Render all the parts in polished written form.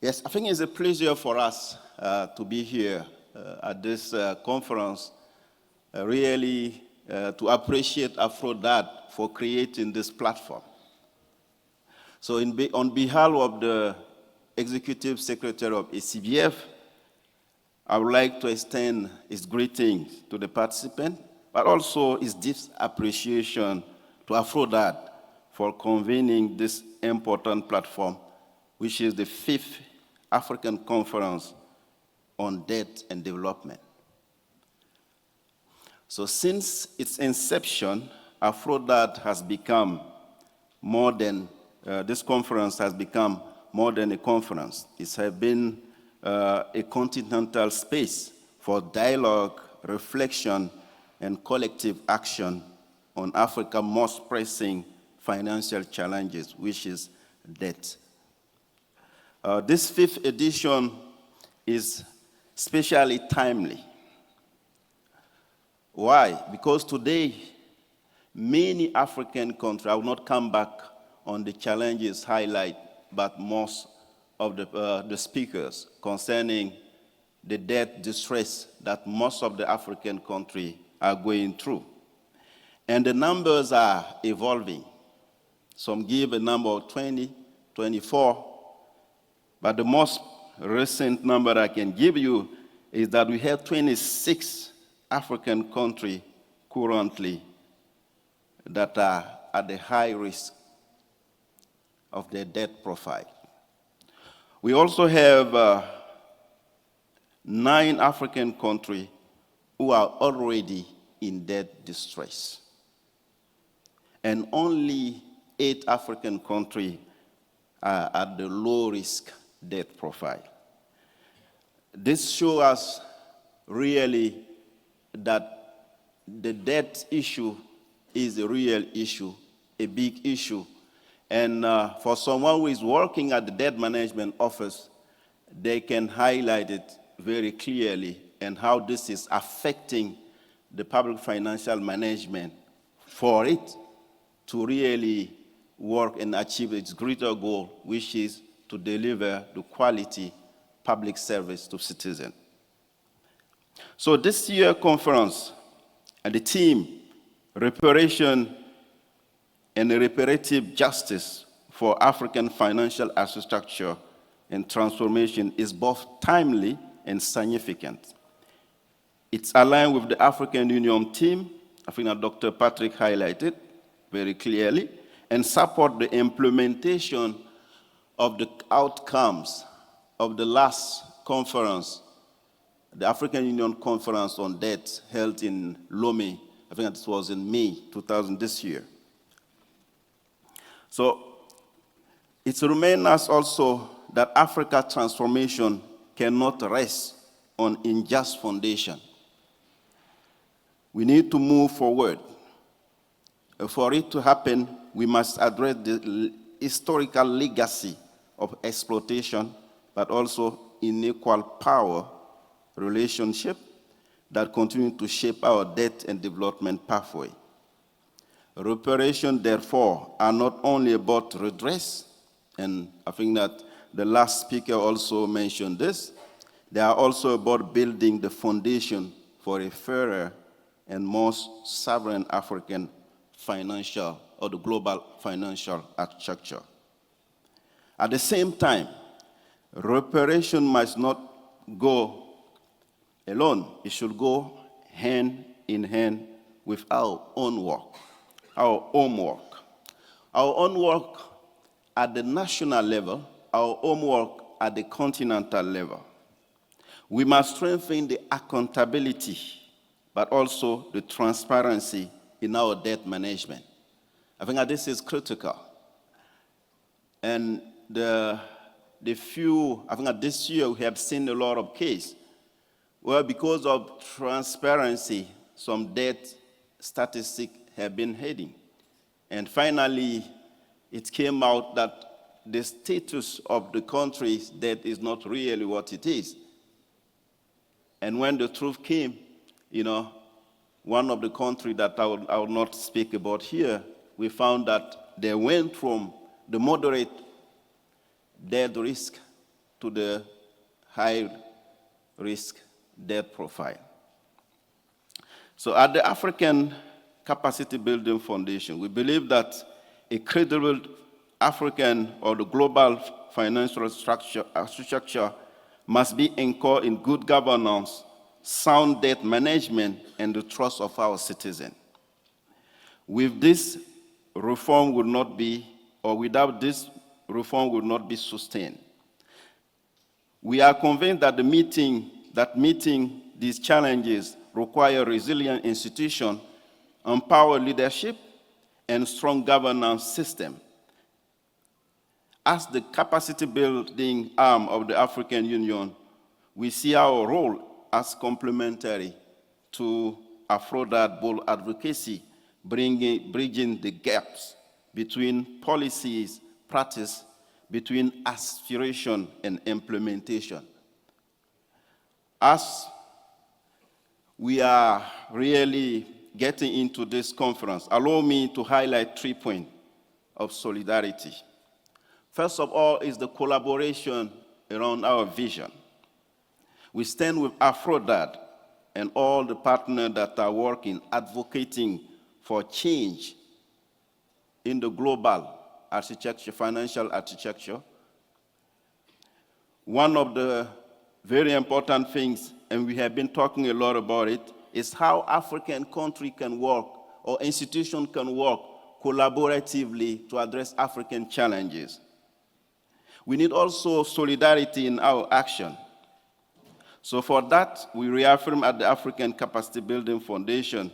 Yes, I think it's a pleasure for us to be here at this conference, really to appreciate Aphrodite for creating this platform. So on behalf of the Executive Secretary of ACBF, I would like to extend his greetings to the participants, but also his deep appreciation to Aphrodite for convening this important platform, which is the 5th African Conference on Debt and Development. So since its inception, Aphrodite has become more than, this conference has become more than a conference. It has been a continental space for dialogue, reflection, and collective action on Africa's most pressing financial challenges, which is debt. This 5th edition is especially timely. Why? Because today, many African countries, I will not come back on the challenges highlighted by most of the speakers concerning the debt distress that most of the African countries are going through. And the numbers are evolving. Some give a number of 20, 24, but the most recent number I can give you is that we have 26 African countries currently that are at the high risk of their debt profile. We also have 9 African countries who are already in debt distress, and only 8 African countries are at the low risk debt profile. This shows us really that the debt issue is a real issue, a big issue. And for someone who is working at the debt management office, they can highlight it very clearly and how this is affecting the public financial management for it to really work and achieve its greater goal, which is to deliver the quality public service to citizens. So this year's conference and the theme, Reparation and Reparative Justice for African Financial Infrastructure and Transformation, is both timely and significant. It's aligned with the African Union theme, I think that Dr. Patrick highlighted very clearly, and support the implementation of the outcomes of the last conference, the African Union Conference on Debt held in Lomé. I think it was in May 2000 this year. So it remains us also that Africa transformation cannot rest on unjust foundation. We need to move forward. For it to happen, we must address the historical legacy of exploitation, but also unequal power relationship that continue to shape our debt and development pathway. Reparations, therefore, are not only about redress, and I think that the last speaker also mentioned this, they are also about building the foundation for a fairer and more sovereign African financial or the global financial architecture. At the same time, reparation must not go alone. It should go hand in hand with our own work, our own work. Our own work at the national level, our own work at the continental level. We must strengthen the accountability, but also the transparency in our debt management. I think that this is critical. And I think that this year we have seen a lot of cases where because of transparency, some debt statistics have been hidden. And finally, it came out that the status of the country's debt is not really what it is. And when the truth came, one of the countries that I will not speak about here, we found that they went from the moderate debt risk to the high-risk debt profile. So at the African Capacity Building Foundation, we believe that a credible African or the global financial structure must be anchored in good governance, sound debt management, and the trust of our citizens. With this, reform would not be, or without this, reform would not be sustained. We are convinced that meeting these challenges require resilient institutions, empowered leadership, and strong governance system. As the capacity building arm of the African Union, we see our role as complementary to Afro-DAD bold advocacy, bridging the gaps between policies, practice, between aspiration and implementation. As we are really getting into this conference, allow me to highlight 3 points of solidarity. First of all is the collaboration around our vision. We stand with Afro-DAD and all the partners that are working, advocating for change in the global architecture, financial architecture. One of the very important things, and we have been talking a lot about it, is how African countries can work or institutions can work collaboratively to address African challenges. We need also solidarity in our action. So for that, we reaffirm at the African Capacity Building Foundation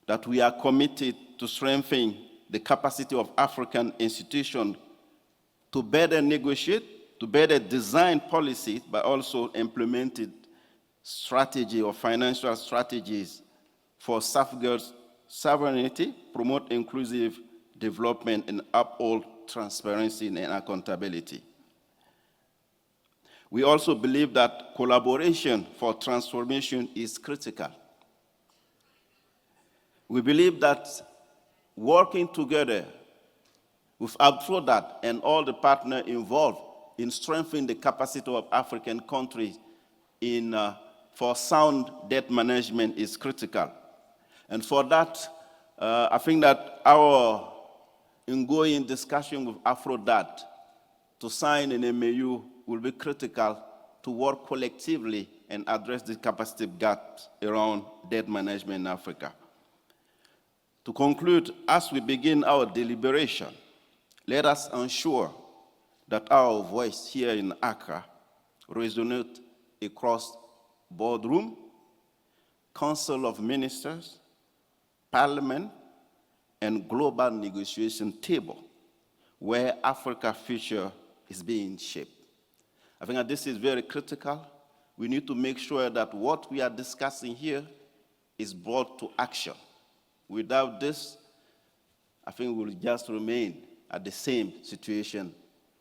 that we are committed to strengthening the capacity of African institutions to better negotiate, to better design policies, but also implemented strategy or financial strategies for safeguard sovereignty, promote inclusive development, and uphold transparency and accountability. We also believe that collaboration for transformation is critical. We believe that working together with Afro-DAD and all the partners involved in strengthening the capacity of African countries for sound debt management is critical. And for that, I think that our ongoing discussion with Afro-DAD to sign an MAU will be critical to work collectively and address the capacity gaps around debt management in Africa. To conclude, as we begin our deliberation, let us ensure that our voice here in Accra resonates across boardroom, Council of Ministers, Parliament, and global negotiation table, where Africa's future is being shaped. I think that this is very critical. We need to make sure that what we are discussing here is brought to action. Without this, I think we'll just remain at the same situation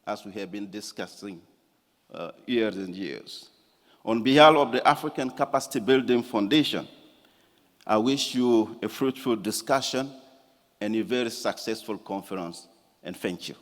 as we have been discussing years and years. On behalf of the African Capacity Building Foundation, I wish you a fruitful discussion and a very successful conference, and thank you.